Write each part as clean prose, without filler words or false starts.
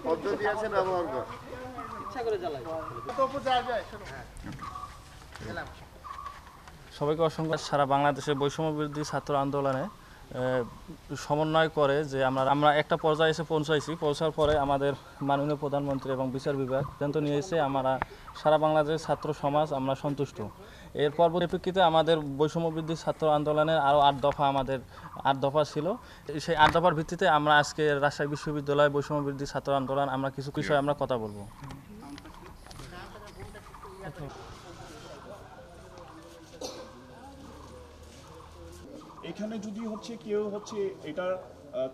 পদ্ধতি আছে ব্যবহার কর ইচ্ছা করে জ্বালাই সবাইকে অসংখ্য সারা বাংলাদেশে বৈষম্য বিরোধী ছাত্র আন্দোলনে সমন্বয় করে যে আমরা একটা পর্যায়ে এসে পৌঁছার পরে আমাদের মাননীয় প্রধানমন্ত্রী এবং বিচার বিভাগ সিদ্ধান্ত নিয়েছে আমরা সারা বাংলাদেশের ছাত্র সমাজ আমরা সন্তুষ্ট। এর পরিপ্রেক্ষিতে আমাদের বৈষম্য বিরোধী ছাত্র আন্দোলনের আরও ৮ দফা ছিল। সেই ৮ দফার ভিত্তিতে আমরা আজকে রাজশাহী বিশ্ববিদ্যালয় বৈষম্য বিরোধী ছাত্র আন্দোলন আমরা কিছু বিষয়ে আমরা কথা বলবো। এখানে যদি হচ্ছে কেউ হচ্ছে এটার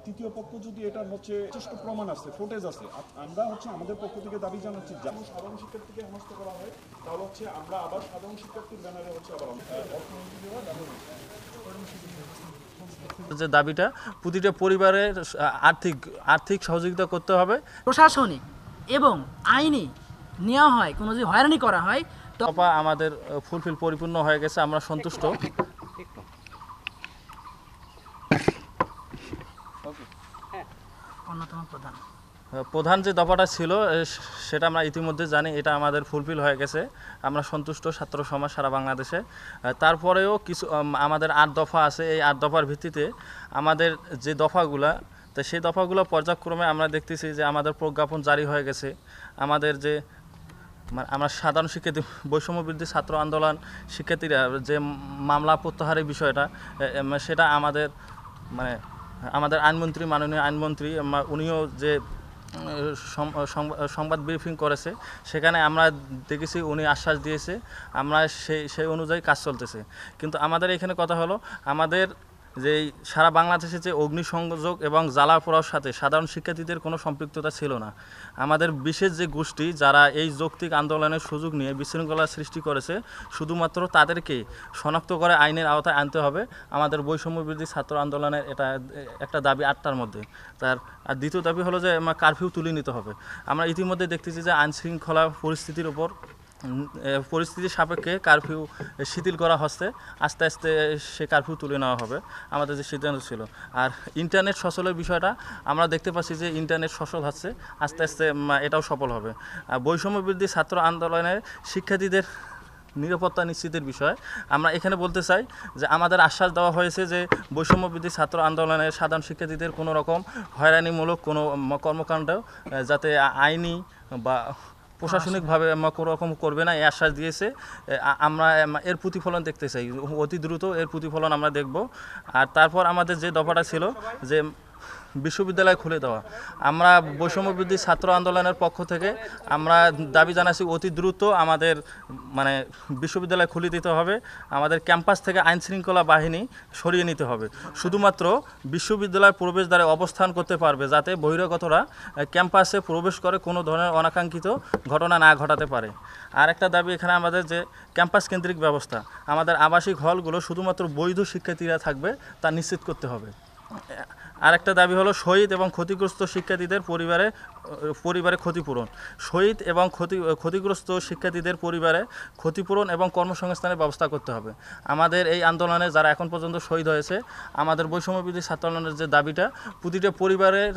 তৃতীয় পক্ষ যদি এটার হচ্ছে যথেষ্ট প্রমাণ আছে, ফুটেজ আছে, আমরা হচ্ছে আমাদের পক্ষ থেকে দাবি জানাচ্ছি যেমন সাধারণ শিক্ষার্থীকে হেনস্থা করা হয় তাহলে হচ্ছে আমরা আবার সাধারণ শিক্ষার্থীর ব্যানারে হচ্ছে আবার অর্থনৈতিক যে দাবিটা প্রতিটা পরিবারের আর্থিক সহযোগিতা করতে হবে, প্রশাসনিক এবং আইনি নেওয়া হয় কোনো যদি হয়রানি করা হয় দফা আমাদের পরিপূর্ণ হয়ে গেছে, আমরা সন্তুষ্ট। অন্যতম প্রধান যে দফাটা ছিল সেটা আমরা ইতিমধ্যে জানি, এটা আমাদের ফুলফিল হয়ে গেছে, আমরা সন্তুষ্ট ছাত্র সমাজ সারা বাংলাদেশে। তারপরেও কিছু আমাদের ৮ দফা আছে, এই ৮ দফার ভিত্তিতে আমাদের যে দফাগুলা তো সেই দফাগুলো পর্যায়ক্রমে আমরা দেখতেছি যে আমাদের প্রজ্ঞাপন জারি হয়ে গেছে। আমাদের যে আমরা সাধারণ শিক্ষার্থী বৈষম্য বিরোধী ছাত্র আন্দোলন শিক্ষার্থীরা যে মামলা প্রত্যাহারের বিষয়টা সেটা আমাদের আমাদের আইনমন্ত্রী মাননীয় আইনমন্ত্রী উনিও যে সংবাদ ব্রিফিং করেছে সেখানে আমরা দেখেছি উনি আশ্বাস দিয়েছে, আমরা সেই অনুযায়ী কাজ চলতেছে। কিন্তু আমাদের এখানে কথা হলো আমাদের যে সারা বাংলাদেশে যে অগ্নিসংযোগ এবং জ্বালা পোড়ার সাথে সাধারণ শিক্ষার্থীদের কোনো সম্পৃক্ততা ছিল না। আমাদের বিশেষ যে গোষ্ঠী যারা এই যৌক্তিক আন্দোলনের সুযোগ নিয়ে বিশৃঙ্খলা সৃষ্টি করেছে শুধুমাত্র তাদেরকে শনাক্ত করে আইনের আওতায় আনতে হবে। আমাদের বৈষম্য বিরোধী ছাত্র আন্দোলনের এটা একটা দাবি ৮টার মধ্যে। আর দ্বিতীয় দাবি হলো যে কারফিউ তুলে নিতে হবে। আমরা ইতিমধ্যে দেখতেছি যে আইনশৃঙ্খলা পরিস্থিতির সাপেক্ষে কারফিউ শিথিল করা হচ্ছে, আস্তে আস্তে সে কারফিউ তুলে নেওয়া হবে আমাদের যে সিদ্ধান্ত ছিল। আর ইন্টারনেট সচলের বিষয়টা আমরা দেখতে পাচ্ছি যে ইন্টারনেট সচল হচ্ছে, আস্তে আস্তে এটাও সফল হবে। বৈষম্য বিরোধী ছাত্র আন্দোলনের শিক্ষার্থীদের নিরাপত্তা নিশ্চিতের বিষয় আমরা এখানে বলতে চাই যে আমাদের আশ্বাস দেওয়া হয়েছে যে বৈষম্য বিরোধী ছাত্র আন্দোলনের সাধারণ শিক্ষার্থীদের কোনো রকম হয়রানিমূলক কোনো কর্মকাণ্ড যাতে আইনি বা প্রশাসনিকভাবে কোনো রকম করবে না, এই আশ্বাস দিয়েছে। আমরা এর প্রতিফলন দেখতে চাই, অতি দ্রুত এর প্রতিফলন আমরা দেখব। আর তারপর আমাদের যে দফাটা ছিল যে বিশ্ববিদ্যালয় খুলে দেওয়া, আমরা বৈষম্য বিরোধী ছাত্র আন্দোলনের পক্ষ থেকে আমরা দাবি জানাচ্ছি অতি দ্রুত আমাদের বিশ্ববিদ্যালয় খুলে দিতে হবে। আমাদের ক্যাম্পাস থেকে আইন শৃঙ্খলা বাহিনী সরিয়ে নিতে হবে, শুধুমাত্র বিশ্ববিদ্যালয় প্রবেশদ্বারে অবস্থান করতে পারবে যাতে বহিরাগতরা ক্যাম্পাসে প্রবেশ করে কোনো ধরনের অনাকাঙ্ক্ষিত ঘটনা না ঘটাতে পারে। আর একটা দাবি এখানে আমাদের যে ক্যাম্পাস কেন্দ্রিক ব্যবস্থা, আমাদের আবাসিক হলগুলো শুধুমাত্র বৈধ শিক্ষার্থীরা থাকবে তা নিশ্চিত করতে হবে। আরেকটা দাবি হলো শহীদ এবং ক্ষতিগ্রস্ত শিক্ষার্থীদের পরিবারে ক্ষতিপূরণ। শহীদ এবং ক্ষতিগ্রস্ত শিক্ষার্থীদের পরিবারে ক্ষতিপূরণ এবং কর্মসংস্থানের ব্যবস্থা করতে হবে। আমাদের এই আন্দোলনে যারা এখন পর্যন্ত শহীদ হয়েছে, আমাদের বৈষম্য বিরোধী ছাত্র আন্দোলনের যে দাবিটা প্রতিটা পরিবারের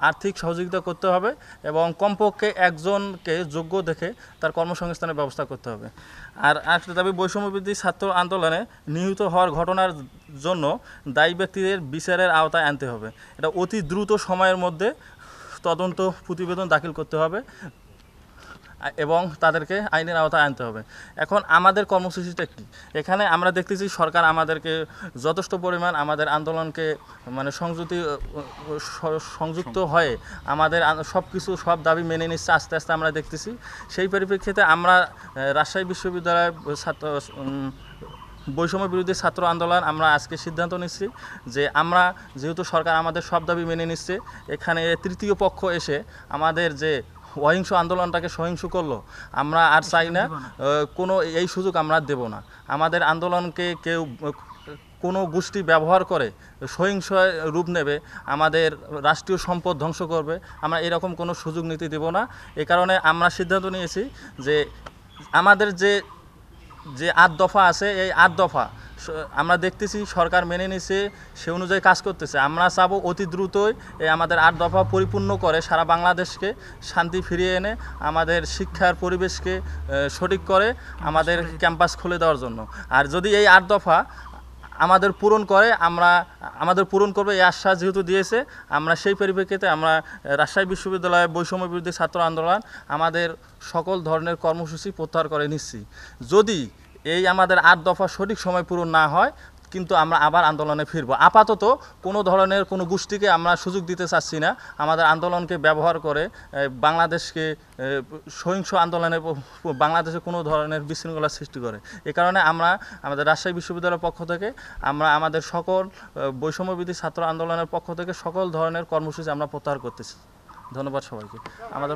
আর্থিক সহযোগিতা করতে হবে এবং কমপক্ষে একজনকে যোগ্য দেখে তার কর্মসংস্থানের ব্যবস্থা করতে হবে। আর একটা দাবি বৈষম্য বিরোধী ছাত্র আন্দোলনে নিহত হওয়ার ঘটনার জন্য দায়ী ব্যক্তিদের বিচারের আওতায় আনতে হবে। এটা অতি দ্রুত সময়ের মধ্যে তদন্ত প্রতিবেদন দাখিল করতে হবে এবং তাদেরকে আইনের আওতায় আনতে হবে। এখন আমাদের কর্মসূচিটা কী? এখানে আমরা দেখতেছি সরকার আমাদেরকে যথেষ্ট পরিমাণ আমাদের আন্দোলনকে সংযুক্ত হয়ে আমাদের সব দাবি মেনে নিচ্ছে আস্তে আস্তে আমরা দেখতেছি। সেই পরিপ্রেক্ষিতে আমরা রাজশাহী বিশ্ববিদ্যালয় বৈষম্য বিরোধী ছাত্র আন্দোলন আমরা আজকে সিদ্ধান্ত নিচ্ছি যে আমরা যেহেতু সরকার আমাদের সব দাবি মেনে নিচ্ছে, এখানে তৃতীয় পক্ষ এসে আমাদের যে অহিংস আন্দোলনটাকে সহিংস করলো, আমরা আর চাই না, কোনো এই সুযোগ আমরা দেব না। আমাদের আন্দোলনকে কেউ কোনো গোষ্ঠী ব্যবহার করে সহিংস রূপ নেবে, আমাদের রাষ্ট্রীয় সম্পদ ধ্বংস করবে, আমরা এরকম কোনো সুযোগ নিতে দেব না। এ কারণে আমরা সিদ্ধান্ত নিয়েছি যে আমাদের যে ৮ দফা আছে, এই ৮ দফা আমরা দেখতেছি সরকার মেনে নিছে, সে অনুযায়ী কাজ করতেছে। আমরা চাবো অতি দ্রুতই এই আমাদের 8 দফা পরিপূর্ণ করে সারা বাংলাদেশকে শান্তি ফিরিয়ে এনে আমাদের শিক্ষার পরিবেশকে সঠিক করে আমাদের ক্যাম্পাস খুলে দেওয়ার জন্য। আর যদি এই 8 দফা আমাদের পূরণ করে, আমাদের পূরণ করবে এই আশ্বাস যেহেতু দিয়েছে, আমরা সেই পরিপ্রেক্ষিতে আমরা রাজশাহী বিশ্ববিদ্যালয়ে বৈষম্য বিরোধী ছাত্র আন্দোলন আমাদের সকল ধরনের কর্মসূচি প্রত্যাহার করে নিচ্ছি। যদি এই আমাদের 8 দফা সঠিক সময় পূরণ না হয়, কিন্তু আমরা আবার আন্দোলনে ফিরব। আপাতত কোনো ধরনের কোনো গোষ্ঠীকে আমরা সুযোগ দিতে চাচ্ছি না আমাদের আন্দোলনকে ব্যবহার করে বাংলাদেশকে সহিংস আন্দোলনে বাংলাদেশে কোনো ধরনের বিশৃঙ্খলার সৃষ্টি করে। এ কারণে আমরা আমাদের রাজশাহী বিশ্ববিদ্যালয়ের পক্ষ থেকে আমরা আমাদের সকল বৈষম্যবিরোধী ছাত্র আন্দোলনের পক্ষ থেকে সকল ধরনের কর্মসূচি আমরা প্রত্যাহার করতেছি। ধন্যবাদ সবাইকে। আমাদের